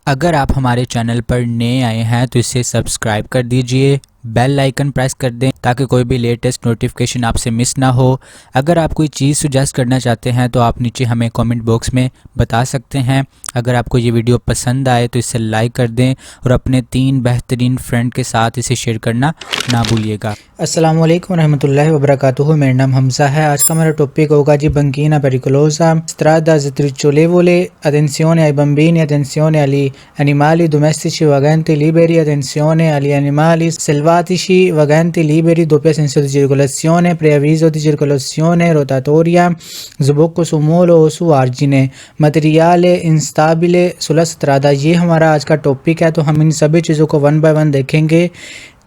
अगर आप हमारे चैनल पर नए आए हैं तो इसे सब्सक्राइब कर दीजिए, बेल आइकन प्रेस कर दें ताकि कोई भी लेटेस्ट नोटिफिकेशन आपसे मिस ना हो। अगर आप कोई चीज़ सुजेस्ट करना चाहते हैं तो आप नीचे हमें कमेंट बॉक्स में बता सकते हैं। अगर आपको ये वीडियो पसंद आए तो इसे लाइक कर दें और अपने 3 बेहतरीन फ्रेंड के साथ इसे शेयर करना ना भूलिएगा। अस्सलाम वालेकुम रहमतुल्लाहि व बरकातुहू। मेरा नाम हमजा है। आज का मेरा टॉपिक होगा जी banchina pericolosa, strada strizzolevole, attenzione ai bambini, attenzione agli animali domestici vagante liberi, attenzione agli animali selvatici vagante liberi, doppio senso di circolazione, preavviso di circolazione rotatoria, sbocco su molo o su argine, materiale instabile sulla strada। ये हमारा आज का topic है, तो हम इन सभी चीज़ों को वन बाय वन देखेंगे।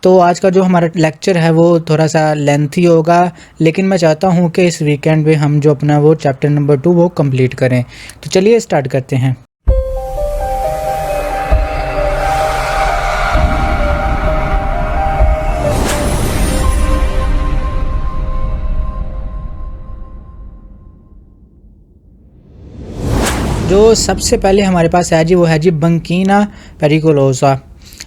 तो आज का जो हमारा लेक्चर है वो थोड़ा सा लेंथी होगा, लेकिन मैं चाहता हूँ कि इस वीकेंड पे हम जो अपना वो चैप्टर नंबर 2 वो कंप्लीट करें। तो चलिए स्टार्ट करते हैं। जो सबसे पहले हमारे पास है जी वो है जी banchina pericolosa।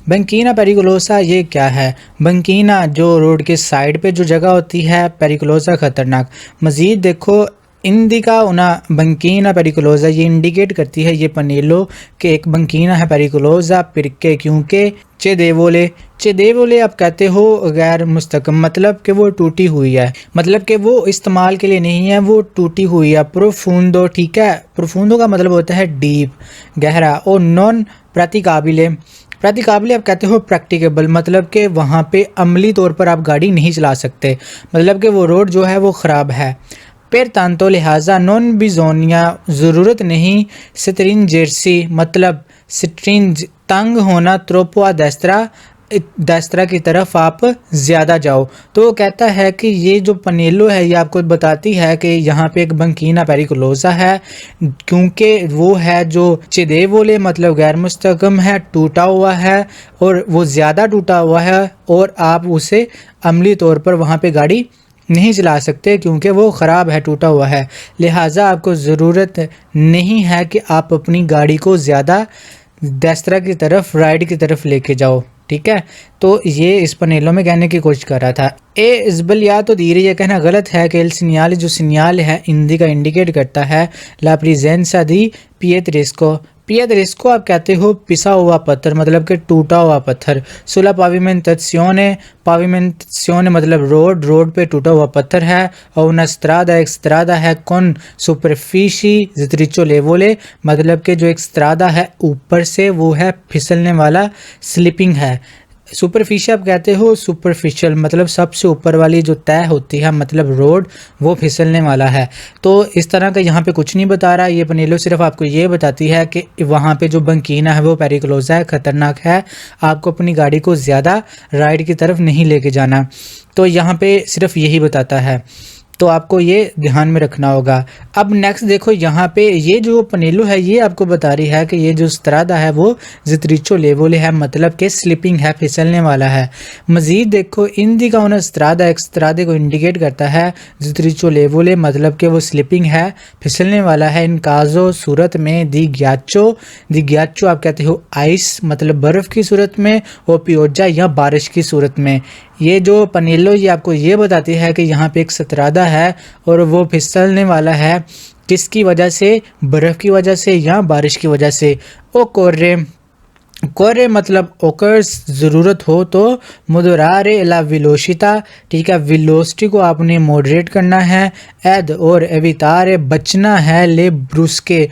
banchina pericolosa ये क्या है? banchina जो रोड के साइड पे जो जगह होती है, पेरिकुलोसा खतरनाक। मज़ीद देखो इंडिका उना banchina pericolosa ये इंडिकेट करती है ये पनेलो कि एक banchina है पेरिकुलोसा पिरके, क्योंकि चेदेवोले आप कहते हो गैर मुस्तकम, मतलब कि वो टूटी हुई है, मतलब कि वो इस्तेमाल के लिए नहीं है, वो टूटी हुई है। प्रोफूंदो, ठीक है, प्रोफूंदो का मतलब होता है डीप, गहरा। और नॉन प्रातिकाबिले आप कहते हो प्रैक्टिकेबल, मतलब कि वहाँ पे अमली तौर पर आप गाड़ी नहीं चला सकते, मतलब कि वो रोड जो है वो ख़राब है। पर तांतो लिहाजा नॉन बिजोनिया ज़रूरत नहीं, स्ट्रिंजेंसी मतलब स्ट्रिंज तंग होना, त्रोपोआ डेस्त्रा की तरफ आप ज़्यादा जाओ। तो वो कहता है कि ये जो पनेलो है ये आपको बताती है कि यहाँ पे एक banchina pericolosa है, क्योंकि वो है जो चेदेवोले मतलब गैर मुस्तकम है, टूटा हुआ है, और वो ज़्यादा टूटा हुआ है, और आप उसे अमली तौर पर वहाँ पे गाड़ी नहीं चला सकते क्योंकि वो ख़राब है, टूटा हुआ है। लिहाजा आपको ज़रूरत नहीं है कि आप अपनी गाड़ी को ज़्यादा डेस्त्रा की तरफ, राइट की तरफ लेके जाओ, ठीक है। तो ये इस पनेलो में कहने की कोशिश कर रहा था। इज़बलिया तो धीरे ये कहना गलत है कि एल सिग्नल जो सिग्नल है हिंदी का इंडिकेट करता है ला प्रेजेंसा दी पिएत्रेस्को आप कहते हो पिसा हुआ पत्थर, मतलब कि टूटा हुआ पत्थर। सुला पाविमेंटाzione मतलब रोड पे टूटा हुआ पत्थर है। और una strada एक स्त्रादा है, कौन सुपरफिशी स्ट्रेचोलेवोले मतलब कि जो एक स्त्रादा है ऊपर से वो है फिसलने वाला, स्लिपिंग है। सुपरफिशियल आप कहते हो सुपरफिशियल मतलब सबसे ऊपर वाली जो तय होती है, मतलब रोड वो फिसलने वाला है। तो इस तरह का यहाँ पे कुछ नहीं बता रहा, ये पनेलो सिर्फ आपको ये बताती है कि वहाँ पे जो banchina है वो पेरिकुलोसा है, ख़तरनाक है, आपको अपनी गाड़ी को ज़्यादा राइट की तरफ नहीं लेके जाना। तो यहाँ पे सिर्फ यही बताता है, तो आपको ये ध्यान में रखना होगा। अब नेक्स्ट देखो, यहाँ पे ये जो पनेलो है ये आपको बता रही है कि ये जो स्त्रादा है वो स्ट्रेचोलेवोले है, मतलब कि स्लिपिंग है, फिसलने वाला है। मज़ीद देखो इंडिका उना स्त्रादा एक स्त्रादे को इंडिकेट करता है, स्ट्रेचोलेवोले मतलब कि वो स्लिपिंग है, फिसलने वाला है। इन काजो सूरत में दी ग्याचो आप कहते हो आइस मतलब बर्फ़ की सूरत में, और पियोजा या बारिश की सूरत में। ये जो पनेलो ये आपको ये बताती है कि यहाँ पे एक स्त्रादा है और वो फिसलने वाला है, किसकी वजह से? बर्फ़ की वजह से या बारिश की वजह से। ओ कोरे मतलब ओकर्स ज़रूरत हो तो, मुदरारे ला विलोशिता, ठीक है, विलोसिटी को आपने मॉडरेट करना है। एद और एवितारे बचना है, ले ब्रुस्के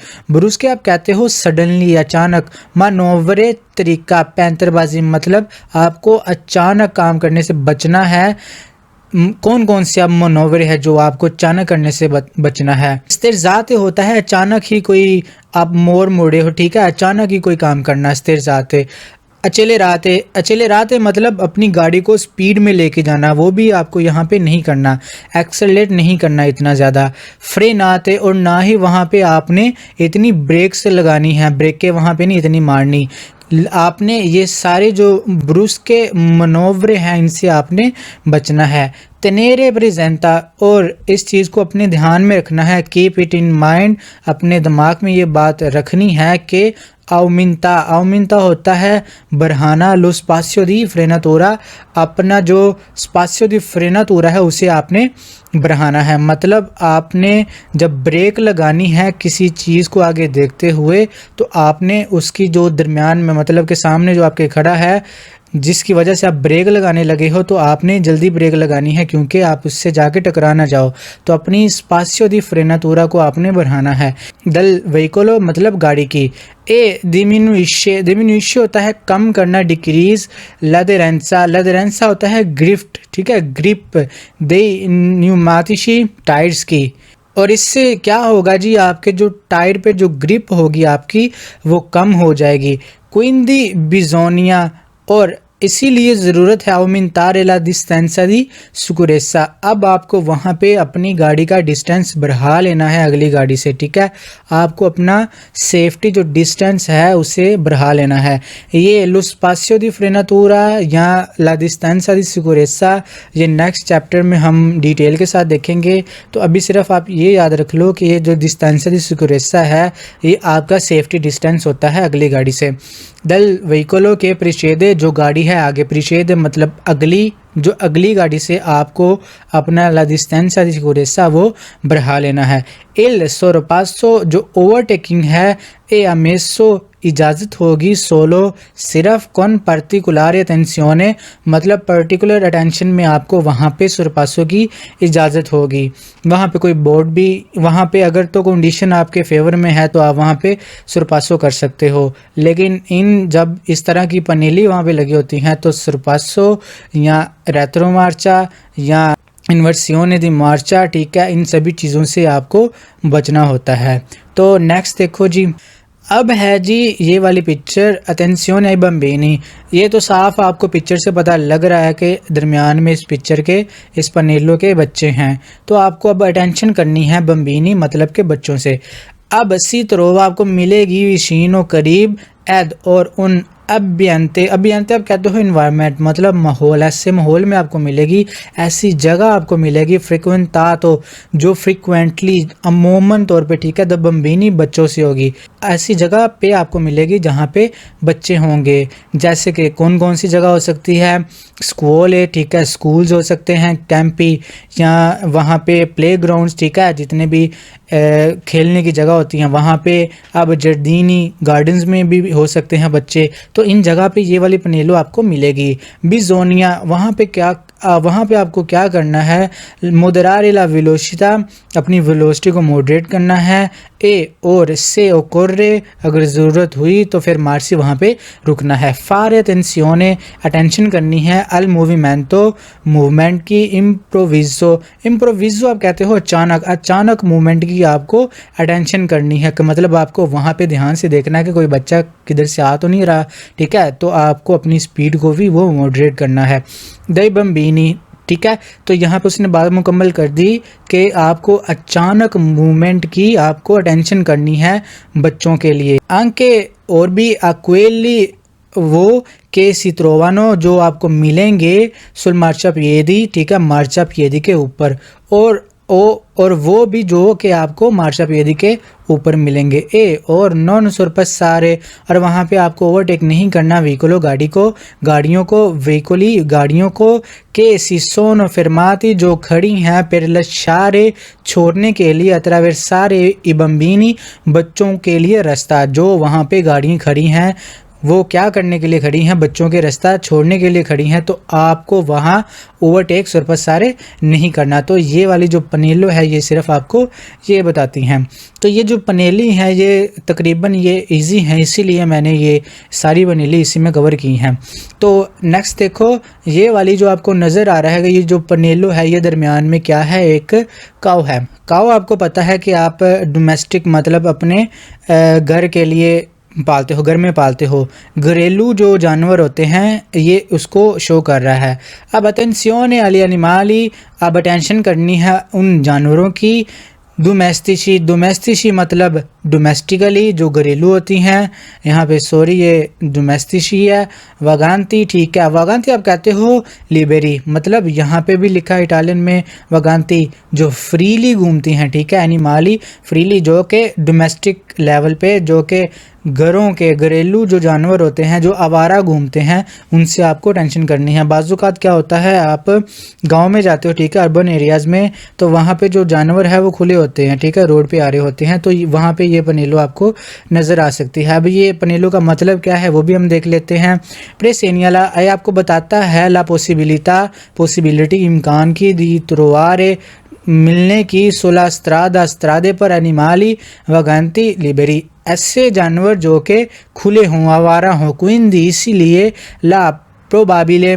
आप कहते हो सडनली अचानक। मानोवरे तरीका पैंतरबाजी मतलब आपको अचानक काम करने से बचना है। कौन कौन से अब मनोवर है जो आपको अचानक करने से बचना है? इस्तिरजात होता है अचानक ही कोई आप मोड़ मोड़े हो, ठीक है, अचानक ही कोई काम करना इस्तिरजात। अचले राते मतलब अपनी गाड़ी को स्पीड में लेके जाना, वो भी आपको यहाँ पे नहीं करना, एक्सेलरेट नहीं करना इतना ज़्यादा। फ्रेनाते और ना ही वहाँ पे आपने इतनी ब्रेक्स लगानी है, ब्रेकें वहाँ पे नहीं इतनी मारनी। आपने ये सारे जो ब्रूस के मनोवरे हैं इनसे आपने बचना है। तनेरे प्रेजेंटा, और इस चीज़ को अपने ध्यान में रखना है, कीप इट इन माइंड, अपने दिमाग में ये बात रखनी है कि auminta होता है बढ़ाना, lo spazio di frenatura, अपना जो स्पासियो दी फ्रेनातूरा है उसे आपने बढ़ाना है। मतलब आपने जब ब्रेक लगानी है किसी चीज़ को आगे देखते हुए तो आपने उसकी जो दरमियान में मतलब के सामने जो आपके खड़ा है जिसकी वजह से आप ब्रेक लगाने लगे हो तो आपने जल्दी ब्रेक लगानी है क्योंकि आप उससे जाके टकरा ना जाओ। तो अपनी स्पासियो दी फ्रेनातूरा को आपने बढ़ाना है। दल वेहिकोलो मतलब गाड़ी की। ए डिमिनुइशे होता है कम करना, डिक्रीज। लदेरेंसा होता है ग्रिफ्ट, ठीक है, ग्रिप। दे न्यूमाटिशी टायर्स की। और इससे क्या होगा जी, आपके जो टायर पे जो ग्रिप होगी आपकी वो कम हो जाएगी। क्विंदी बिजोनिया, और इसीलिए ज़रूरत है aumentare la distanza di sicurezza। अब आपको वहाँ पे अपनी गाड़ी का डिस्टेंस बढ़ा लेना है अगली गाड़ी से, ठीक है। आपको अपना सेफ्टी जो डिस्टेंस है उसे बढ़ा लेना है। ये lo spazio di frenatura या la distanza di sicurezza ये नेक्स्ट चैप्टर में हम डिटेल के साथ देखेंगे। तो अभी सिर्फ आप ये याद रख लो कि ये जो distanza di sicurezza है ये आपका सेफ्टी डिस्टेंस होता है अगली गाड़ी से। दल वेहिकोलो के प्रीशेदे, जो गाड़ी है आगे, प्रीशेदे मतलब अगली, जो अगली गाड़ी से आपको अपना ला डिस्टेंसा दी सिक्योरेसा वो बढ़ा लेना है। इल सोरपासो जो ओवरटेकिंग है, ए अमेसो इजाज़त होगी, सोलो सिर्फ, कौन पर्टिकुलर अटेंशियोने मतलब पर्टिकुलर अटेंशन में आपको वहाँ पे सुरपासों की इजाज़त होगी। वहाँ पे कोई बोर्ड भी, वहाँ पे अगर तो कंडीशन आपके फेवर में है तो आप वहाँ पे सुरपासो कर सकते हो, लेकिन इन जब इस तरह की पनेली वहाँ पे लगी होती हैं तो सुरपासो या रेट्रो मार्चा या इन्वर्सियोने दी मार्चा, ठीक है, इन सभी चीज़ों से आपको बचना होता है। तो नेक्स्ट देखो जी, अब है जी ये वाली पिक्चर अटेंशियोने आई बम्बिनी। ये तो साफ आपको पिक्चर से पता लग रहा है कि दरमियान में इस पिक्चर के इस पनेलो के बच्चे हैं। तो आपको अब अटेंशन करनी है बम्बिनी मतलब के बच्चों से। अब सी तरोवा आपको मिलेगी विशीनो करीब एद और उन अभियंते अब कहते हो इन्वायरमेंट मतलब माहौल, ऐसे माहौल में आपको मिलेगी, ऐसी जगह आपको मिलेगी फ्रिक्वेंटा तो जो फ्रिक्वेंटली अमूमन तौर पे, ठीक है, द बम्बिनी बच्चों से होगी। ऐसी जगह पे आपको मिलेगी जहाँ पे बच्चे होंगे। जैसे कि कौन कौन सी जगह हो सकती है, स्कूल है, ठीक है, स्कूल्स हो सकते हैं, कैंपी या वहाँ पे प्ले ग्राउंड्स, ठीक है, जितने भी खेलने की जगह होती हैं वहाँ पे। अब जर्दीनी गार्डन्स में भी हो सकते हैं बच्चे। तो इन जगह पे ये वाली पनेलो आपको मिलेगी। बिजोनिया वहाँ पे आपको क्या करना है, मोदरारे ला वेलोसिटा अपनी वेलोसिटी को मॉडरेट करना है। ए और से ओकोर्रे अगर ज़रूरत हुई तो फिर मार्सी वहाँ पे रुकना है। फार अटेंशियोने अटेंशन करनी है, अल मूवमेंटो मूवमेंट की, इम्प्रोविज़ो आप कहते हो अचानक मूवमेंट की आपको अटेंशन करनी है, कि मतलब आपको वहाँ पे ध्यान से देखना है कि कोई बच्चा किधर से आ तो नहीं रहा, ठीक है। तो आपको अपनी स्पीड को भी वो मॉडरेट करना है। दई बम्बिनी, ठीक है। तो यहाँ पे उसने बात मुकम्मल कर दी कि आपको अचानक मूवमेंट की आपको अटेंशन करनी है बच्चों के लिए। आंके और भी अक्वेली वो के सित्रोवानो जो आपको मिलेंगे सुल मार्चा पिएदी, ठीक है, मार्चा पिएदी के ऊपर, और वो भी जो कि आपको मार्चा पिएदी के ऊपर मिलेंगे। ए और नॉन सुरपस सारे, और वहाँ पे आपको ओवरटेक नहीं करना गाड़ियों को के सिसोन फरमाती जो खड़ी हैं पेरलशारे छोड़ने के लिए, अतरावेरसारे इबम्बिनी बच्चों के लिए रास्ता, जो वहाँ पे गाड़ियाँ खड़ी हैं वो क्या करने के लिए खड़ी हैं, बच्चों के रास्ता छोड़ने के लिए खड़ी हैं। तो आपको वहाँ ओवरटेक सुरपस सारे नहीं करना। तो ये वाली जो पनेलो है ये सिर्फ आपको ये बताती हैं। तो ये जो पनेली हैं ये तकरीबन ये इजी हैं, इसीलिए मैंने ये सारी पनेली इसी में कवर की हैं। तो नेक्स्ट देखो, ये वाली जो आपको नज़र आ रहा है ये जो पनेलो है ये दरमियान में क्या है, एक काऊ है। काऊ आपको पता है कि आप डोमेस्टिक मतलब अपने घर के लिए पालते हो, घर में पालते हो। घरेलू जो जानवर होते हैं ये उसको शो कर रहा है। अब अटेंशियोने agli animali, अब अटेंशन करनी है उन जानवरों की। डोमेस्टिसी मतलब डोमेस्टिकली जो घरेलू होती हैं, यहाँ पे सॉरी ये डोमेस्टिशी है। वागांती, ठीक है, वागांती आप कहते हो लिबेरी, मतलब यहाँ पे भी लिखा है इटालियन में वागांती, जो फ्रीली घूमती हैं, ठीक है, एनिमाली फ्रीली, जो कि डोमेस्टिक लेवल पे, जो कि घरों के घरेलू जो जानवर होते हैं जो आवारा घूमते हैं, उनसे आपको टेंशन करनी है। बाज़-औक़ात क्या होता है, आप गांव में जाते हो, ठीक है, अर्बन एरियाज़ में, तो वहाँ पे जो जानवर है वो खुले होते हैं, ठीक है, रोड पे आ रहे होते हैं, तो वहाँ पे ये पनेलो आपको नज़र आ सकती है। अब ये पनेलो का मतलब क्या है वो भी हम देख लेते हैं। प्रेसेनियाला आपको बताता है ला पॉसिबिलिटी, इम्कान की, दी त्रोवारे, मिलने की, सोला स्त्रादे पर एनिमाली वागांती लिबेरी, ऐसे जानवर जो कि खुले हों, आवारा हों, क्विंदी, इसीलिए ला प्रोबाबिले,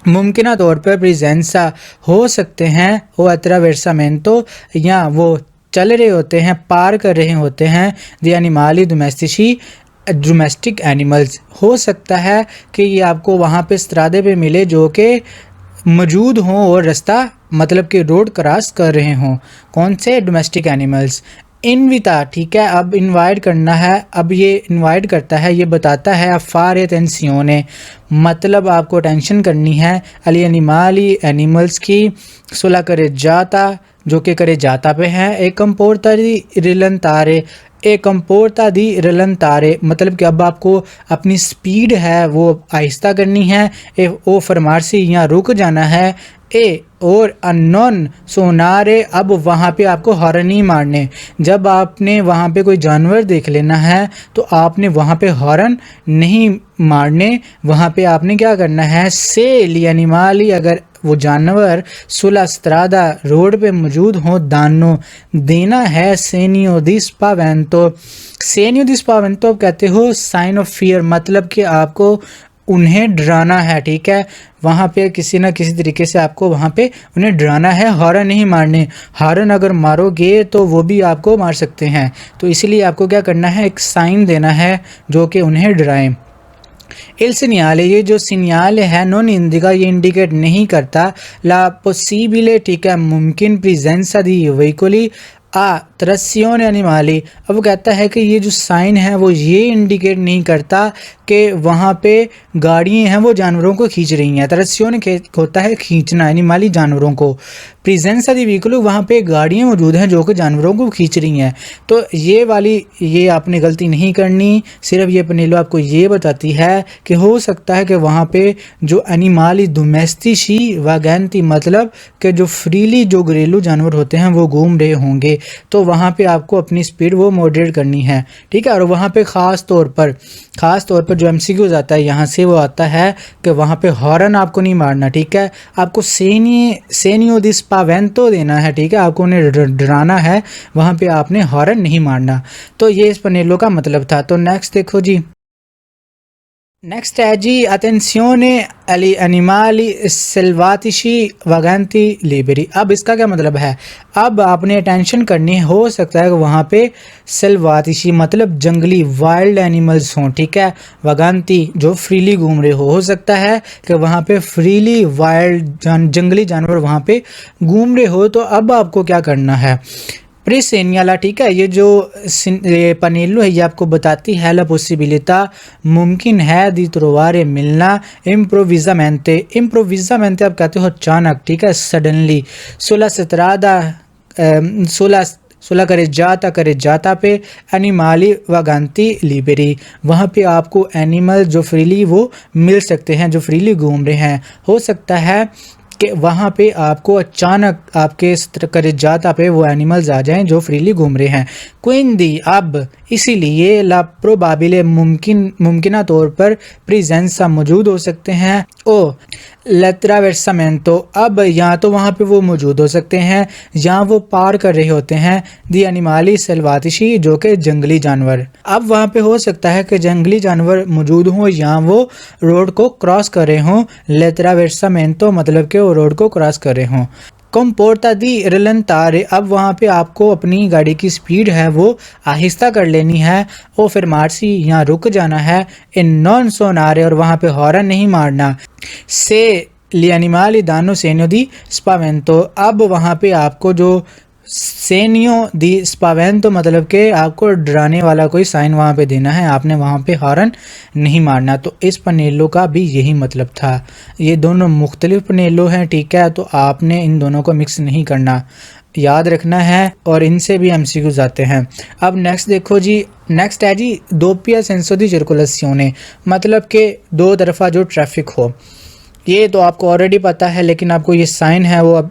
मुमकिन तौर पर प्रेजेंसा हो सकते हैं, वो अट्रावेर्सामेंटो, या वो चल रहे होते हैं, पार कर रहे होते हैं, दी एनिमाली डोमेस्टिसी, डोमेस्टिक एनिमल्स, हो सकता है कि ये आपको वहाँ पे स्त्रादे पे मिले जो कि मौजूद हों और रास्ता मतलब कि रोड क्रॉस कर रहे हों। कौन से? Domestic animals. इनविता, ठीक है, अब इनवाइट करना है, अब ये इनवाइट करता है, ये बताता है अफार टेंसियोने, मतलब आपको टेंशन करनी है, अली एनिमाली एनिमल्स की, सुला करे जाता, जो कि करे जाता पे है, एक कंपोर्ता दी रिलंतारे, एक कंपोर्ता दी रिलंतारे, मतलब कि अब आपको अपनी स्पीड है वो आहिस्ता करनी है, ओ फरमारसी या रुक जाना है, और अननोन सोनारे, अब वहाँ पे आपको हॉर्न नहीं मारने। जब आपने वहाँ पे कोई जानवर देख लेना है तो आपने वहाँ पे हॉर्न नहीं मारने, वहाँ पे आपने क्या करना है, से लियानिमाली, अगर वो जानवर सुला स्त्रादा रोड पे मौजूद हो, दानो देना है, सेनियो दिस्पावेंतो, सेनियो दिस्पावेंतो कहते हो साइन ऑफ फियर, मतलब कि आपको उन्हें डराना है, ठीक है, वहाँ पे किसी ना किसी तरीके से आपको वहाँ पे उन्हें डराना है, हॉर्न नहीं मारने। हॉर्न अगर मारोगे तो वो भी आपको मार सकते हैं, तो इसलिए आपको क्या करना है, एक साइन देना है जो कि उन्हें डराएं। इल सिनियाले, ये जो सिनियाल है नॉन इंडिका, ये इंडिकेट नहीं करता ला पॉसिबले, ठीक है, मुमकिन प्रेजेंसा दी वेहिकली तरस्योन एनिमाली। अब वो कहता है कि ये जो साइन है वो ये इंडिकेट नहीं करता कि वहाँ पे गाड़ियाँ हैं वो जानवरों को खींच रही हैं। तरस्योन होता है खींचना, एनिमाली जानवरों को, प्रेजेंस दी व्हीकल, वहाँ पे गाड़ियाँ मौजूद हैं जो कि जानवरों को खींच रही हैं। तो ये वाली, ये आपने गलती नहीं करनी, सिर्फ ये पनेलो आपको ये बताती है कि हो सकता है कि वहाँ पे जो एनिमाली डोमेस्टिसी वागैंती, मतलब कि जो फ्रीली जो घरेलू जानवर होते हैं वो घूम रहे होंगे, तो वहाँ पे आपको अपनी स्पीड वो मॉडरेट करनी है, ठीक है। और वहाँ पे ख़ास तौर पर जो एमसीक्यूज़ आता है यहाँ से वो आता है कि वहाँ पे हॉर्न आपको नहीं मारना, ठीक है, आपको सेनियो दिस पावेंतो देना है, ठीक है, आपको उन्हें डराना है, वहाँ पे आपने हॉर्न नहीं मारना। तो ये इस पनेलो का मतलब था। तो नेक्स्ट देखो जी, नेक्स्ट है जी, अटेंसियोने अली एनिमाली सेल्वातिशी वागंती लिबेरी। अब इसका क्या मतलब है, अब आपने अटेंशन करनी है, हो सकता है कि वहाँ पे सेल्वातिशी मतलब जंगली वाइल्ड एनिमल्स हों, ठीक है, वागंती जो फ्रीली घूम रहे हो सकता है कि वहाँ पे फ्रीली वाइल्ड जंगली जानवर वहाँ पे घूम रहे हो। तो अब आपको क्या करना है, प्रेसेनियाला, ठीक है, ये जो ये पनेलो है ये आपको बताती है ला पॉसिबिलिटा, मुमकिन है, दी त्रोवारे मिलना, इम्प्रोविजामेंटे आप कहते हो अचानक, ठीक है, सडनली, सोला करे जाता पे एनिमाली वागंती लिबेरी, वहाँ पे आपको एनिमल जो फ्रीली वो मिल सकते हैं, जो फ्रीली घूम रहे हैं। हो सकता है कि वहाँ पे आपको अचानक आपके करे जाता पे वो एनिमल्स आ जाएं जो फ्रीली घूम रहे हैं। क्विंदी, अब इसीलिए ला प्रोबाबिले, मुमकिन तौर पर प्रेजेंसा मौजूद हो सकते हैं, ओ लत्रावेर्सामेंटो, अब या तो वहाँ पे वो मौजूद हो सकते हैं या वो पार कर रहे होते हैं, दी एनिमाली सेल्वातिशी जो कि जंगली जानवर। अब वहाँ पे हो सकता है कि जंगली जानवर मौजूद हों या वो रोड को क्रॉस कर रहे हों, लत्रावेर्सामेंटो मतलब कि वो रोड को क्रॉस कर रहे हों। कंपोर्टा दी रिलंतारे, अब वहाँ पे आपको अपनी गाड़ी की स्पीड है वो आहिस्ता कर लेनी है, और फिर मार्सी यहाँ रुक जाना है, इन नॉन सोनारे, और वहाँ पे हॉर्न नहीं मारना, से लियानिमाली दानो सेनो दी स्पावेंतो, अब वहाँ पे आपको जो सेनियो दी स्पावेंतो मतलब कि आपको डराने वाला कोई साइन वहाँ पे देना है, आपने वहाँ पे हॉर्न नहीं मारना। तो इस पनेलो का भी यही मतलब था। ये दोनों मुख्तलिफ पनेलो हैं, ठीक है, तो आपने इन दोनों को मिक्स नहीं करना, याद रखना है, और इनसे भी एमसीक्यूज आते हैं। अब नेक्स्ट देखो जी, नेक्स्ट है जी दोपिया सेंसो दी सर्कुलेसियोने, मतलब कि दो तरफा जो ट्रैफिक हो। ये तो आपको ऑलरेडी पता है, लेकिन आपको ये साइन है वो अब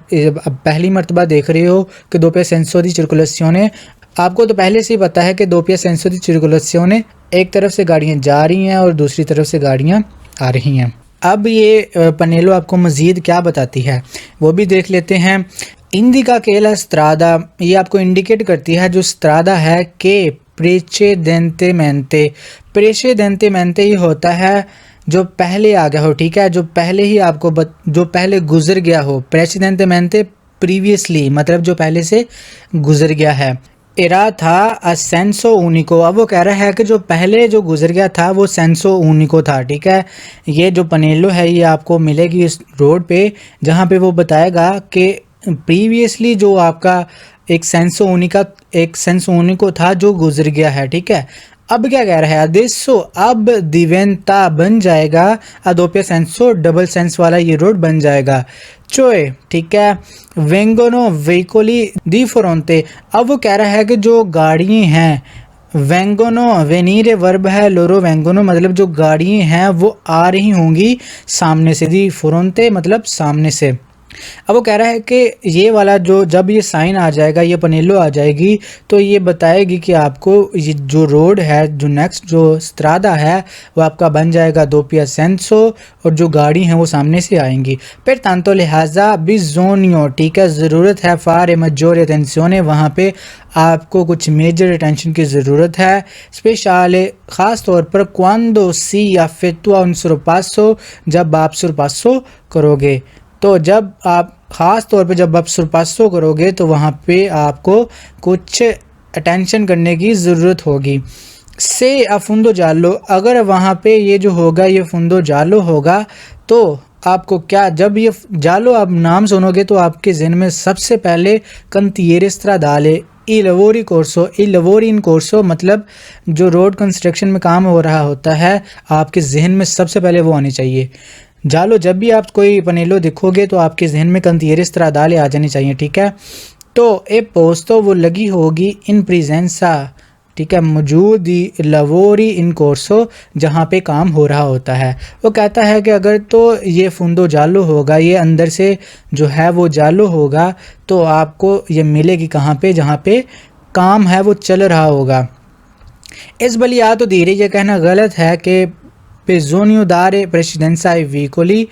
पहली मर्तबा देख रहे हो कि दोपिया सेंसो दी सर्कुलेसियोने। आपको तो पहले से ही पता है कि दोपिया सेंसो दी सर्कुलेसियोने, एक तरफ से गाड़ियाँ जा रही हैं और दूसरी तरफ से गाड़ियाँ आ रही हैं। अब ये पनेलो आपको मज़ीद क्या बताती है वो भी देख लेते हैं। इंडिका केला स्त्रादा, ये आपको इंडिकेट करती है जो स्त्रादा है कि प्रेचेदेंतेमेंते, प्रेचेदेंतेमेंते ये होता है जो पहले आ गया हो, ठीक है, जो पहले ही आपको जो पहले गुजर गया हो। प्रेचेदेंतेमेंते प्रीवियसली, मतलब जो पहले से गुजर गया है। एरा था अ सेंसो ऊनिको, अब वो कह रहा है कि जो पहले जो गुजर गया था वो सेंसो ऊनिको था, ठीक है। ये जो पनेलो है ये आपको मिलेगी इस रोड पे, जहाँ पे वो बताएगा कि प्रीवियसली जो आपका एक सेंसो ऊनिको था जो गुजर गया है, ठीक है। अब क्या कह रहा है, अदेसो अब दिवेंता बन जाएगा, अदोपिया सेंसो डबल सेंस वाला ये रोड बन जाएगा। चोए, ठीक है, वेंगोनो वेकोली दी फोरोंते, अब वो कह रहा है कि जो गाड़ियाँ हैं, वेंगोनो वेनीरे वर्ब है, लोरो वेंगोनो मतलब जो गाड़ियाँ हैं वो आ रही होंगी सामने से, दी फोरोंते मतलब सामने से। अब वो कह रहा है कि ये वाला जो जब ये साइन आ जाएगा, ये पनेलो आ जाएगी, तो ये बताएगी कि आपको ये जो रोड है, जो नेक्स्ट जो स्त्रादा है वो आपका बन जाएगा दोपिया सेंसो, और जो गाड़ी हैं वो सामने से आएंगी। फिर तांतो लिहाजा बिजोनियो, ठीक है, ज़रूरत है फार मजोर अटेंसियोने, वहाँ पे आपको कुछ मेजर अटेंशन की ज़रूरत है। स्पेशल ख़ास तौर पर क्वांडो सी या फेतुआ उन सुरपासो, जब आप सुरपासो करोगे, तो जब आप ख़ास तौर पे जब आप सुरपासो करोगे तो वहाँ पे आपको कुछ अटेंशन करने की ज़रूरत होगी। से अफुंदो जालो, अगर वहाँ पे ये जो होगा ये फुंदो जालो होगा, तो आपको क्या, जब ये जालो आप नाम सुनोगे तो आपके जहन में सबसे पहले कंतियेरे स्त्रादाले ई लवोरी कोर्सो, ई लवोरी इन कोर्सो मतलब जो रोड कंस्ट्रक्शन में काम हो रहा होता है, आपके जहन में सबसे पहले वो आनी चाहिए। जालो, जब भी आप कोई पनेलो देखोगे तो आपके जहन में कंतियेरे स्त्रादाले आ जानी चाहिए, ठीक है। तो ए पोस्तो वो लगी होगी इन प्रेजेंसा, ठीक है, मौजूद लवोरी इन कोर्सो, जहाँ पे काम हो रहा होता है। वो कहता है कि अगर तो ये फुंदो जालो होगा, ये अंदर से जो है वो जालो होगा, तो आपको ये मिलेगी कहाँ पे, जहाँ पे काम है वो चल रहा होगा। इस बलिया तो धीरे ये कहना गलत है कि पेजोनियो दारे प्रेसिडेंसा वीकोली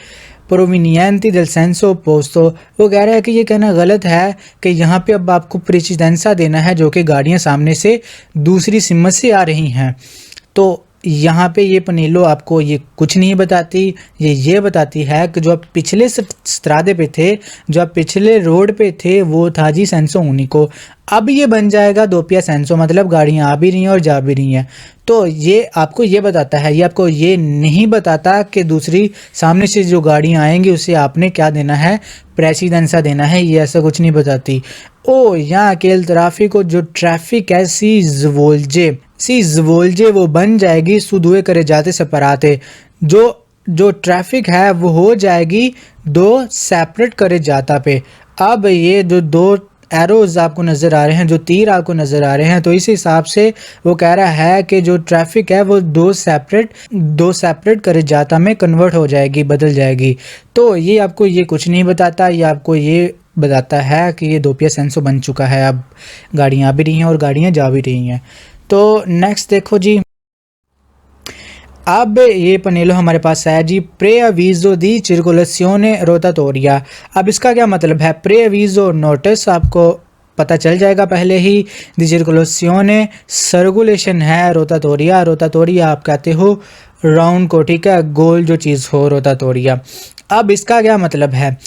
प्रोविनियंती del senso opposto, वो कह रहा है कि ये कहना गलत है कि यहाँ पे अब आपको प्रेसिडेंसा देना है जो कि गाड़ियाँ सामने से दूसरी सिमत से आ रही हैं। तो यहाँ पे ये पनेलो आपको ये कुछ नहीं बताती, ये बताती है कि जो आप पिछले स्त्रादे पे थे, जो आप पिछले रोड पे थे, वो था जी सेंसो ऊनिको, अब ये बन जाएगा दोपिया सेंसो, मतलब गाड़ियाँ आ भी रही हैं और जा भी रही हैं। तो ये आपको ये बताता है, ये आपको ये नहीं बताता कि दूसरी सामने से जो गाड़ियाँ आएंगी उसे आपने क्या देना है, प्रेसिडेंसा देना है, ये ऐसा कुछ नहीं बताती। ओ यहाँ अकेल ट्राफिक जो ट्रैफिक है सी जवोल्जे वो बन जाएगी सुदुए करे जाते सेपराते, जो ट्रैफिक है वो हो जाएगी दो सेपरेट करे जाता पे। अब ये जो दो एरोज आपको नज़र आ रहे हैं, जो तीर आपको नज़र आ रहे हैं, तो इस हिसाब से वो कह रहा है कि जो ट्रैफिक है वो दो सेपरेट करे जाता में कन्वर्ट हो जाएगी, बदल जाएगी। तो ये आपको ये कुछ नहीं बताता, ये आपको ये बताता है कि ये दोपिया सेंसो बन चुका है, अब गाड़ियाँ आ भी रही हैं और गाड़ियाँ जा भी रही हैं। तो नेक्स्ट देखो जी, अब ये पनेलो हमारे पास है जी प्रेअवीजो दी circolazione rotatoria। अब इसका क्या मतलब है, प्रेअवीजो नोटिस आपको पता चल जाएगा पहले ही, दी circolazione सर्कुलेशन है, रोतातोरिया आप कहते हो राउंड को, ठीक है, गोल जो चीज़ हो, रोतातोरिया। अब इसका क्या मतलब है,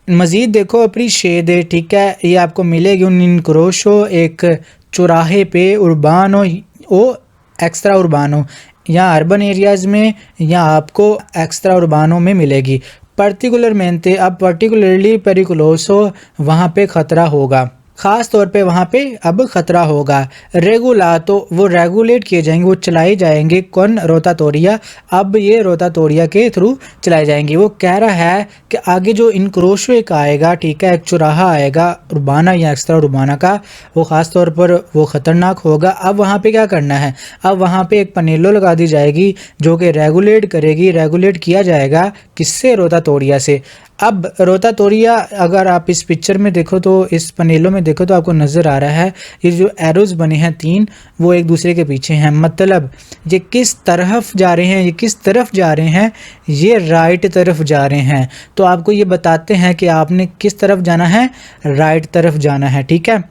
मज़ीद देखो अपनी शेद, ठीक है, ये आपको मिलेगी उन इनक्रोशो एक चौराहे पे, उर्बानो ओ एक्स्ट्रा उर्बानो, या अर्बन एरियाज़ में या आपको एक्स्ट्रा उर्बानों में मिलेगी। पर्टिकुलरमेंटे, अब पर्टिकुलरली पेरिकुलोसो, वहाँ पे ख़तरा होगा। ख़ास तौर पे वहाँ पे अब ख़तरा होगा। रेगुला तो वो रेगुलेट किए जाएंगे, वो चलाए जाएंगे कौन, रोटाटोरिया। अब ये रोटाटोरिया के थ्रू चलाए जाएंगे। वो कह रहा है कि आगे जो इनक्रोशो एक आएगा, ठीक है, एक चौराहा आएगा उर्बाना या एक्स्ट्रा उर्बाना का, वो ख़ास तौर पर वो ख़तरनाक होगा। अब वहाँ पे क्या करना है, अब वहाँ पे एक पनेलो लगा दी जाएगी जो कि रेगुलेट करेगी। रेगुलेट किया जाएगा किससे, रोटाटोरिया से। अब रोटाटोरिया अगर आप इस पिक्चर में देखो तो, इस पनेलो में देखो तो आपको नज़र आ रहा है ये जो एरोज बने हैं 3, वो एक दूसरे के पीछे हैं। मतलब ये किस तरफ जा रहे हैं, ये किस तरफ जा रहे हैं, ये राइट तरफ जा रहे हैं। तो आपको ये बताते हैं कि आपने किस तरफ जाना है, राइट तरफ जाना है, ठीक है।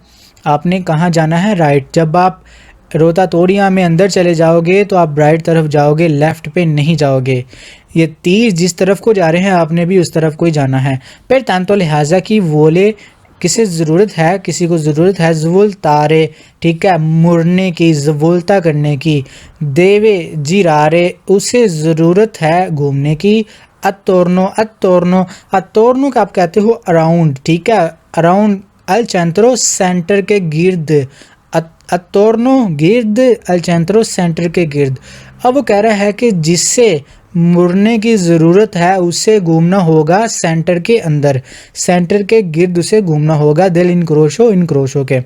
आपने कहाँ जाना है, राइट। जब आप रोटाटोरिया में अंदर चले जाओगे तो आप राइट तरफ जाओगे, लेफ़्ट पे नहीं जाओगे। ये तीर जिस तरफ को जा रहे हैं आपने भी उस तरफ को ही जाना है। फिर तांतो लिहाजा की वोले, किसे ज़रूरत है, किसी को ज़रूरत है ज़वुल तारे, ठीक है, मुड़ने की, ज़वुलता करने की। देवे जिरारे, उसे ज़रूरत है घूमने की। अतोर्नो, अतोर्नो, अतोर्नो का आप कहते हो अराउंड, ठीक है, अराउंड। अल चेंट्रो, सेंटर के गिर्द। अतोर्नो गिर्द, अल चेंट्रो सेंटर के गिर्द। अब वो कह रहा है कि जिससे मुड़ने की ज़रूरत है उसे घूमना होगा सेंटर के अंदर, सेंटर के गिर्द उसे घूमना होगा। दिल इनक्रोशो, इनक्रोशो के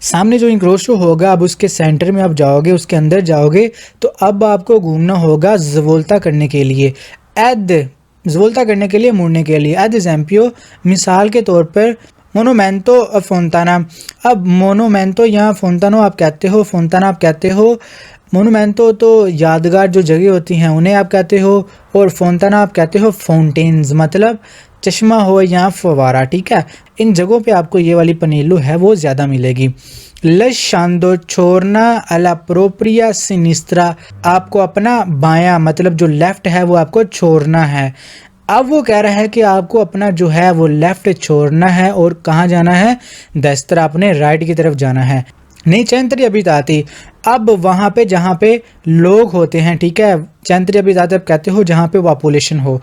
सामने जो इनक्रोशो होगा, अब उसके सेंटर में आप जाओगे, उसके अंदर जाओगे तो अब आपको घूमना होगा ज़वोल्ता करने के लिए। एद, ज़वोल्ता करने के लिए, मुड़ने के लिए। एद एग्जाम्पल, मिसाल के तौर पर मोनोमेंटो फोंताना। अब मोनोमेंटो या फोंतानो आप कहते हो, फोंताना आप कहते हो। मोनूमेंटो तो यादगार जो जगह होती हैं उन्हें आप कहते हो, और फोंताना आप कहते हो फोंटेन्स, मतलब चश्मा हो या फवारा, ठीक है। इन जगहों पे आपको ये वाली पनेलू है वो ज़्यादा मिलेगी। लशांदो, छोड़ना। अला प्रोप्रिया सिनिस्त्रा, आपको अपना बायां मतलब जो लेफ़्ट है वो आपको छोड़ना है। अब वो कह रहा है कि आपको अपना जो है वो लेफ़्ट छोड़ना है और कहाँ जाना है, दस्तरा, अपने राइट की तरफ जाना है। नहीं चैंतरी अभिताती, अब वहाँ पे जहाँ पे लोग होते हैं, ठीक है, चैंतरी अभिताती आप कहते हो जहाँ पे पॉपुलेशन हो।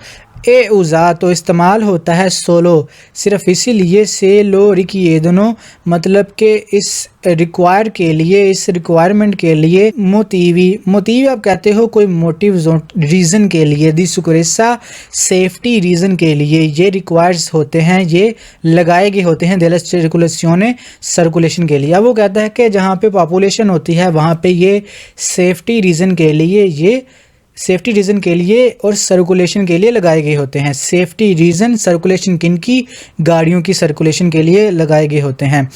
ए उज़ा तो इस्तेमाल होता है सोलो, सिर्फ इसीलिए से लो रिकी ये दोनों, मतलब कि इस रिक्वायर के लिए, इस रिक्वायरमेंट के लिए। मोतीवी, मोतीवी आप कहते हो कोई मोटिव रीज़न के लिए। दी सुकुरेसा, सेफ्टी रीज़न के लिए ये रिक्वायर्स होते हैं, ये लगाए गए होते हैं। देला सर्कुलेशन, सर्कुलेशन के लिए। अब वो कहता है कि जहाँ पे पॉपुलेशन होती है वहाँ पे ये सेफ्टी रीज़न के लिए, ये सेफ्टी रीज़न के लिए और सर्कुलेशन के लिए लगाए गए होते हैं। सेफ्टी रीज़न, सर्कुलेशन किनकी, गाड़ियों की सर्कुलेशन के लिए लगाए गए होते हैं।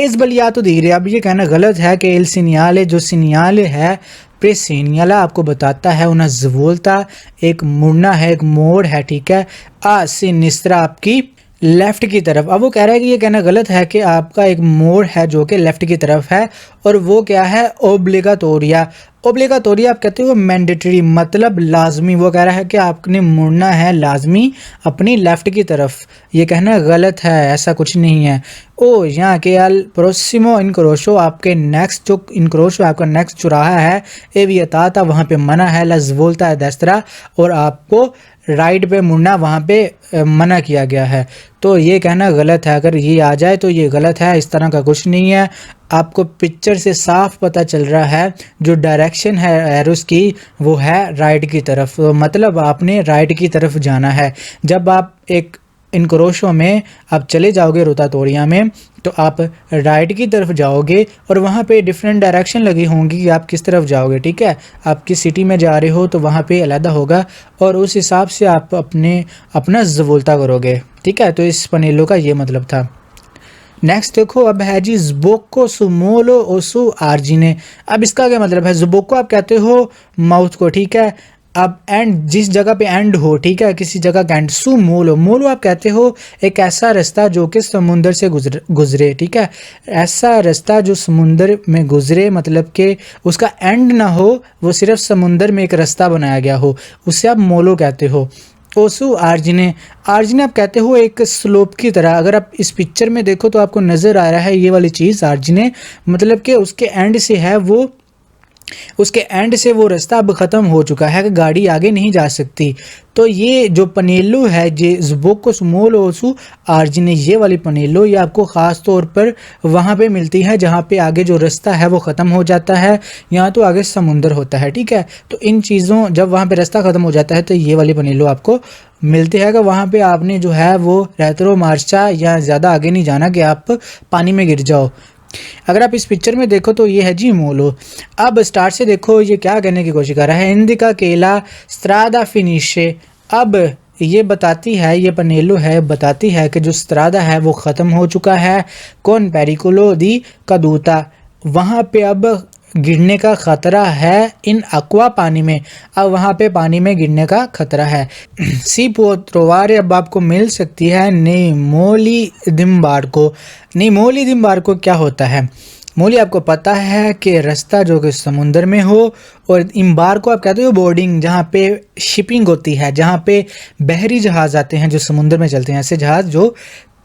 इस बलिया तो धीरे, अब ये कहना गलत है कि एल सीनियाले, जो सीनियाले है प्रेसीनियाला आपको बताता है उन्हें ज़वोल्ता, एक मुड़ना है, एक मोड़ है, ठीक है। आ सिनिस्त्रा आपकी लेफ़्ट की तरफ। अब वो कह रहा है कि ये कहना गलत है कि आपका एक मोड़ है जो कि लेफ़्ट की तरफ है, और वो क्या है, ओब्लिगाटोरिया। ओब्लिगाटोरिया आप कहते हो मैंडेटरी, मतलब लाजमी। वो कह रहा है कि आपने मुड़ना है लाजमी अपनी लेफ़्ट की तरफ। ये कहना गलत है, ऐसा कुछ नहीं है। ओ यहाँ के अल प्रोसिमो इनक्रोशो, आपके नेक्स्ट जो इनक्रोशो आपका नेक्स्ट चौराहा है, एवियताता, वहाँ पे मना है। लज़वोल्ता है दस्तरा, और आपको राइट पे मुड़ना वहाँ पे मना किया गया है। तो ये कहना गलत है, अगर ये आ जाए तो ये गलत है, इस तरह का कुछ नहीं है। आपको पिक्चर से साफ पता चल रहा है जो डायरेक्शन है एरोस की वो है राइट की तरफ, तो मतलब आपने राइट की तरफ जाना है। जब आप एक इनक्रोशो में आप चले जाओगे रोटाटोरिया में तो आप राइट की तरफ जाओगे और वहाँ पे डिफरेंट डायरेक्शन लगी होंगी कि आप किस तरफ जाओगे, ठीक है। आप किस सिटी में जा रहे हो तो वहाँ पे अलग होगा और उस हिसाब से आप अपना ज़वोल्ता करोगे, ठीक है। तो इस पनेलो का ये मतलब था। नेक्स्ट देखो, अब है जी ज़बोक्को सुमोलो ओसु आर्जिने। अब इसका क्या मतलब है, ज़बोक्को आप कहते हो माउथ को, ठीक है। अब एंड जिस जगह पे एंड हो, ठीक है, किसी जगह का एंड। सु मोलो, मोलो आप कहते हो एक ऐसा रास्ता जो कि समुंदर से गुजरे, ठीक है। ऐसा रास्ता जो समुंदर में गुजरे, मतलब कि उसका एंड ना हो, वो सिर्फ समुंदर में एक रास्ता बनाया गया हो, उसे आप मोलो कहते हो। ओसु आर्जिने, आर्जिने आप कहते हो एक स्लोप की तरह। अगर आप इस पिक्चर में देखो तो आपको नज़र आ रहा है ये वाली चीज़ आर्जिने, मतलब कि उसके एंड से है वो उसके एंड से वो रास्ता अब ख़त्म हो चुका है कि गाड़ी आगे नहीं जा सकती। तो ये जो पनेलो है जे ज़बोको स्मोल ओसू आर्जिने, ये वाली पनेलो ये आपको ख़ास तौर पर वहाँ पे मिलती है जहाँ पे आगे जो रास्ता है वो ख़त्म हो जाता है, यहाँ तो आगे समुंदर होता है, ठीक है। तो इन चीज़ों जब वहाँ पे रास्ता ख़त्म हो जाता है तो ये वाली पनेलो आपको मिलती है कि वहाँ पे आपने जो है वो रेतरो मार्चा या ज़्यादा आगे नहीं जाना कि आप पानी में गिर जाओ। अगर आप इस पिक्चर में देखो तो ये है जी मोलो। अब स्टार्ट से देखो ये क्या कहने की कोशिश कर रहा है, इंदिका केला स्त्रादा फिनिशे। अब ये बताती है, ये पनेलो है बताती है कि जो स्त्रादा है वो ख़त्म हो चुका है, कौन पेरिकुलो दी कदूता, वहाँ पे अब गिरने का खतरा है, इन अक्वा पानी में, अब वहाँ पे पानी में गिरने का खतरा है। सी पोत्रोवारे अब आपको मिल सकती है नेमोली दिम्बार्को। नेमोली दिम्बार्को क्या होता है? मोली आपको पता है कि रास्ता जो कि समुंदर में हो, और इम्बार्को आप कहते हो बोर्डिंग, जहाँ पे शिपिंग होती है, जहाँ पे बहरी जहाज़ आते हैं जो समुंदर में चलते हैं, ऐसे जहाज़ जो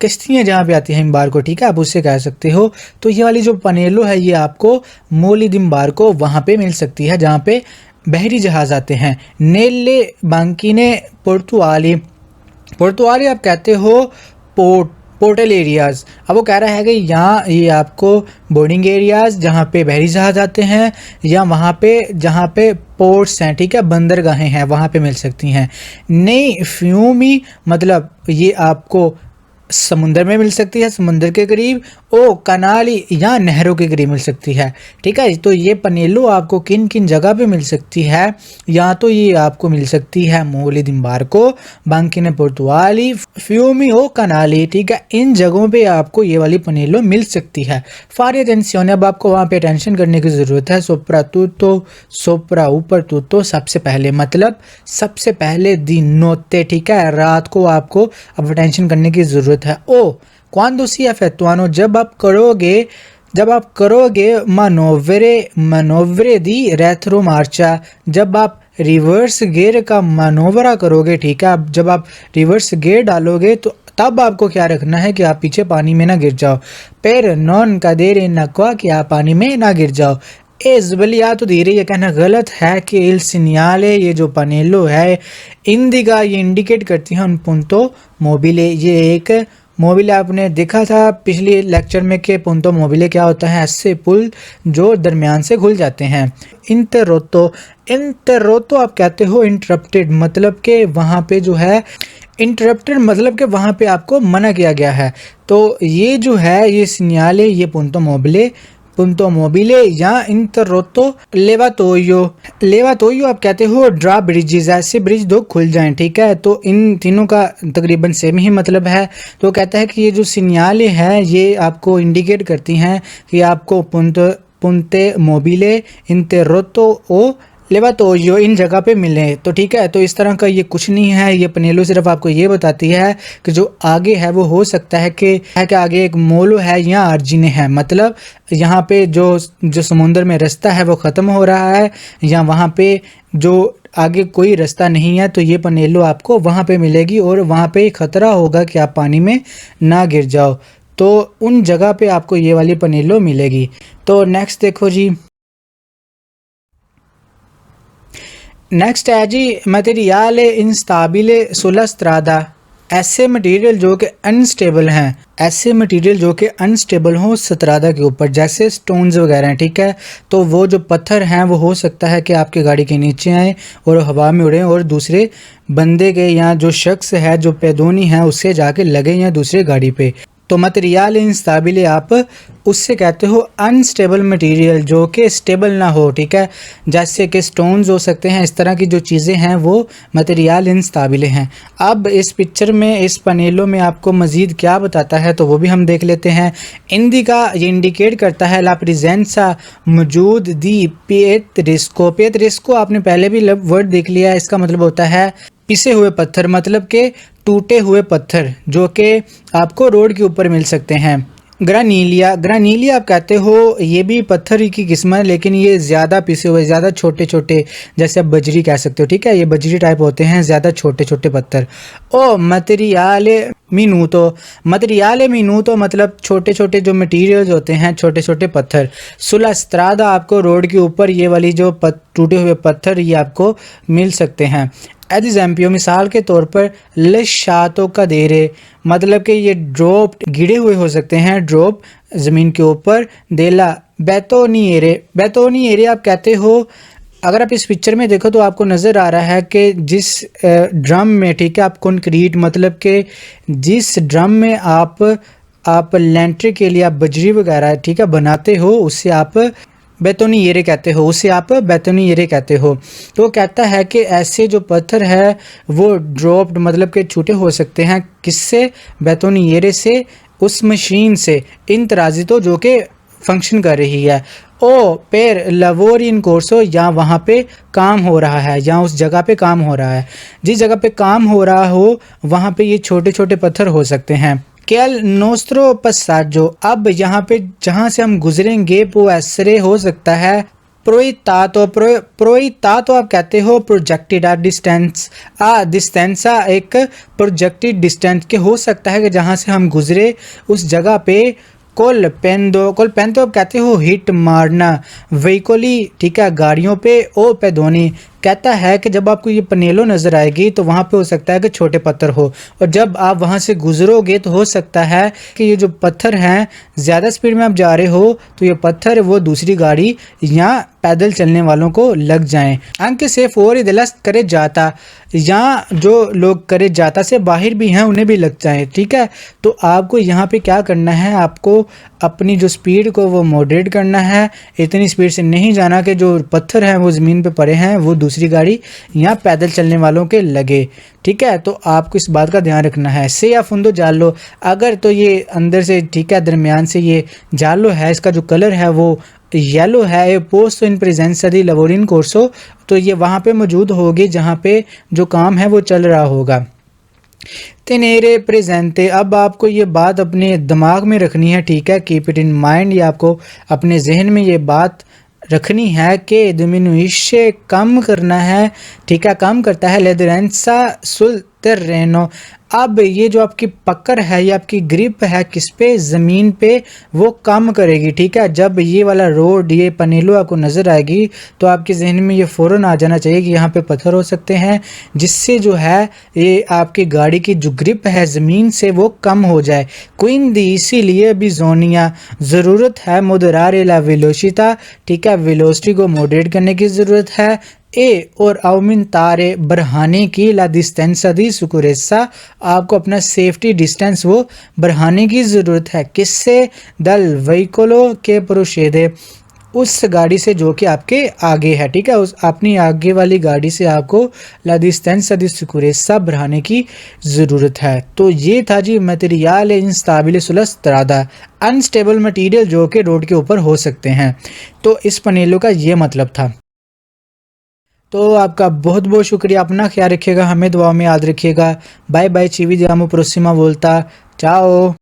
कश्तियाँ जहाँ पे आती हैं इम्बार्को, ठीक है, आप उससे कह सकते हो। तो ये वाली जो पनेलो है ये आपको मोली दिम्बार्को वहाँ पे मिल सकती है जहाँ पे बहरी जहाज़ आते हैं। नेले बांकीने पोर्तुआली, पोर्तुआली आप कहते हो पोर्टल एरियाज़। अब वो कह रहा है कि यहाँ ये आपको बोर्डिंग एरियाज़ जहाँ पे बहरी जहाज़ आते हैं या वहाँ पे जहाँ पे पोर्ट्स हैं, ठीक है, बंदरगाहें हैं, वहाँ पे मिल सकती हैं। नई फ्यूमी मतलब ये आपको समुंदर में मिल सकती है, समुंदर के करीब, ओ कनाली या नहरों के करीब मिल सकती है, ठीक है। तो ये पनेलो आपको किन किन जगह पे मिल सकती है, या तो ये आपको मिल सकती है मोली दिम्बार्को, बांकिने पोर्तुआली, फ्यूमी ओ कनाली, ठीक है, इन जगहों पे आपको ये वाली पनेलो मिल सकती है। फारी अटेंशन, अब आपको वहाँ पे टेंशन करने की ज़रूरत है। सोप्रा तूतो, सोप्रा ऊपर तूतो, सबसे पहले मतलब सबसे पहले दिन नोते, ठीक है, रात को आपको अब टेंशन करने की ज़रूरत है। ओ क्वांडो सी एफेक्टुआनो, जब आप करोगे मनोवरे दी रेथरो मार्चा, जब आप रिवर्स गियर का मनोवरा करोगे, ठीक है, जब आप रिवर्स गियर डालोगे तो तब आपको क्या रखना है कि आप पीछे पानी में ना गिर जाओ। पेर नॉन का देर नक्वा, कि आप पानी में ना गिर जाओ। एजबलिया तो धीरे, ये कहना गलत है कि इल सिन्याले, ये जो पनेलो है इंदिगा, ये इंडिकेट करती है उन पुंतो मोबिले। ये एक मोबिले आपने देखा था पिछले लेक्चर में कि पुंतो मोबिले क्या होता है, ऐसे पुल जो दरमियान से खुल जाते हैं। इंटररोतो, इंटररोतो आप कहते हो इंटरप्टेड, मतलब कि वहाँ पे जो है इंटरप्टेड मतलब कि वहाँ पे आपको मना किया गया है। तो ये जो है ये सिन्याले, ये पुंतो मोबिले या इंटररोतो लेवातोयो। लेवातोयो आप कहते हो ड्रा ब्रिजेस, ऐसे ब्रिज दो खुल जाएं, ठीक है। तो इन तीनों का तकरीबन सेम ही मतलब है। तो कहता है कि ये जो सिन्याले हैं ये आपको इंडिकेट करती हैं कि आपको पुंते मोबिले, इंटररोतो ओ लेवातोयो इन जगह पे मिले। तो ठीक है, तो इस तरह का ये कुछ नहीं है, ये पनेलो सिर्फ आपको ये बताती है कि जो आगे है वो हो सकता है कि आगे एक मोलो है या आर्जिने है, मतलब यहाँ पे जो समुंदर में रास्ता है वो ख़त्म हो रहा है, या वहाँ पे जो आगे कोई रास्ता नहीं है, तो ये पनेलो आपको वहाँ पे मिलेगी और वहाँ पे ख़तरा होगा कि आप पानी में ना गिर जाओ। तो उन जगह पे आपको ये वाली पनेलो मिलेगी। तो नेक्स्ट देखो जी, नेक्स्ट है जी मटेरियाले इंस्टाबिले सुला स्त्रादा, ऐसे मटेरियल जो कि अनस्टेबल हैं, ऐसे मटेरियल जो कि अनस्टेबल हों स्त्रादा के ऊपर, जैसे स्टोन्स वगैरह हैं, ठीक है। तो वो जो पत्थर हैं वो हो सकता है कि आपके गाड़ी के नीचे आए और हवा में उड़ें और दूसरे बंदे के या जो शख्स है जो पैदोनी है उससे जाके लगे या दूसरे गाड़ी पे। तो मटेरियल इंस्टेबल आप उससे कहते हो अनस्टेबल मटेरियल जो कि स्टेबल ना हो, ठीक है, जैसे कि स्टोन्स हो सकते हैं, इस तरह की जो चीज़ें हैं वो मटेरियल इंस्टेबल हैं। अब इस पिक्चर में, इस पनेलो में आपको मज़ीद क्या बताता है तो वो भी हम देख लेते हैं। इंडिका ये इंडिकेट करता है ला प्रेजेंसा मौजूद दी पिएत्रिस्को। पिएत्रिस्को आपने पहले भी वर्ड देख लिया है, इसका मतलब होता है पिसे हुए पत्थर, मतलब के टूटे हुए पत्थर जो कि आपको रोड के ऊपर मिल सकते हैं। ग्रानीलिया, ग्रानीलिया आप कहते हो ये भी पत्थर की किस्म है, लेकिन ये ज़्यादा पिसे हुए, ज़्यादा छोटे छोटे, जैसे आप बजरी कह सकते हो, ठीक है, ये बजरी टाइप होते हैं, ज़्यादा छोटे छोटे पत्थर। ओ मटेरियल मीनूतो, मटेरियल मीनूतो मतलब छोटे छोटे जो मटेरियल्स होते हैं, छोटे छोटे पत्थर। सुला स्त्रादा आपको रोड के ऊपर ये वाली जो टूटे हुए पत्थर ये आपको मिल सकते हैं। एग्जाम्पियो मिसाल के तौर पर लशातों का देरे मतलब कि ये ड्रॉप गिरे हुए हो सकते हैं, ड्रॉप ज़मीन के ऊपर। देला बैतोनिएरे, बैतोनिएरे आप कहते हो, अगर आप इस पिक्चर में देखो तो आपको नज़र आ रहा है कि जिस ड्रम में, ठीक है, आप कंक्रीट मतलब कि जिस ड्रम में आप लेंटर के लिए आप बजरी वगैरह, ठीक है, बनाते हो, उससे आप बेतोनिएरे कहते हो, उसे आप बेतोनिएरे कहते हो। तो वो कहता है कि ऐसे जो पत्थर है वो ड्रॉप्ड मतलब कि छूटे हो सकते हैं, किससे? बेतोनिएरे से, उस मशीन से, इन तराजी तो जो कि फंक्शन कर रही है। ओ पेर लवोरी इन कोर्सो, या वहाँ पे काम हो रहा है, या उस जगह पे काम हो रहा है। जिस जगह पे काम हो रहा हो वहाँ पे ये छोटे छोटे पत्थर हो सकते हैं। केल नोस्त्रो पसाजो, अब यहाँ पे जहाँ से हम गुजरेंगे वो ऐसरे हो सकता है। प्रोइतातो आप कहते हो प्रोजेक्टेड डिस्टेंस, डिस्टेंसा एक प्रोजेक्टेड डिस्टेंस के हो सकता है कि जहाँ से हम गुजरे उस जगह पे। कोल पेंदो आप कहते हो हिट मारना, व्हीकली, ठीक है, गाड़ियों पे। ओ पैदोनी कहता है कि जब आपको ये पनेलो नज़र आएगी तो वहाँ पे हो सकता है कि छोटे पत्थर हो, और जब आप वहाँ से गुजरोगे तो हो सकता है कि ये जो पत्थर हैं, ज़्यादा स्पीड में आप जा रहे हो तो ये पत्थर वो दूसरी गाड़ी या पैदल चलने वालों को लग जाएं। अंक से फोर दिलस्त करे जाता, या जो लोग करे जाता से बाहर भी हैं उन्हें भी लग जाए, ठीक है। तो आपको यहाँ पे क्या करना है, आपको अपनी जो स्पीड को वो मॉडरेट करना है, इतनी स्पीड से नहीं जाना कि जो पत्थर हैं वो ज़मीन पे पड़े हैं वो दूसरी गाड़ी या पैदल चलने वालों के लगे, ठीक है। तो आपको इस बात का ध्यान रखना है। से या फुंदो जालो, अगर तो ये अंदर से, ठीक है, दरमियान से ये जालो है, इसका जो कलर है वो येलो है। पोस्ट इन प्रेजेंस दी लवोरिन कोर्सो, तो ये वहाँ पे मौजूद होगी जहाँ पे जो काम है वो चल रहा होगा। तेनेरे प्रेजेंटे, अब आपको ये बात अपने दिमाग में रखनी है, ठीक है, कीप इट इन माइंड, ये आपको अपने जहन में ये बात रखनी है कि डिमिनुइशे कम करना है, ठीक है, कम करता है। लेदरेंसा सुल तेरेनो, अब ये जो आपकी पकड़ है, ये आपकी ग्रिप है किस पे? ज़मीन पे, वो कम करेगी, ठीक है। जब ये वाला रोड, ये पनेलो आपको नज़र आएगी तो आपके जहन में ये फ़ौरन आ जाना चाहिए कि यहाँ पे पत्थर हो सकते हैं, जिससे जो है ये आपकी गाड़ी की जो ग्रिप है ज़मीन से वो कम हो जाए। क्विंदी, इसीलिए भी जोनिया ज़रूरत है मोदरारे ला वेलोसिटा, ठीक है, वेलोसिटी को मॉडरेट करने की ज़रूरत है। ए और अवमिन तारे बढ़ाने की ला डिस्टेंसा दी सुकुरेसा, आपको अपना सेफ्टी डिस्टेंस वो बढ़ाने की ज़रूरत है। किससे? दल व्हीकलों के प्रोशेदे, उस गाड़ी से जो कि आपके आगे है, ठीक है, उस अपनी आगे वाली गाड़ी से आपको ला डिस्टेंसा दी सुकुरेसा बढ़ाने की ज़रूरत है। तो ये था जी मटेरियल इंस्टेबल सुला स्त्रादा, अनस्टेबल मटेरियल जो कि रोड के ऊपर हो सकते हैं। तो इस पनेलो का ये मतलब था। तो आपका बहुत बहुत शुक्रिया, अपना ख्याल रखिएगा, हमें दुआ में याद रखिएगा। बाय बाय, चीवी जामो प्रोसिमा बोलता, चाओ।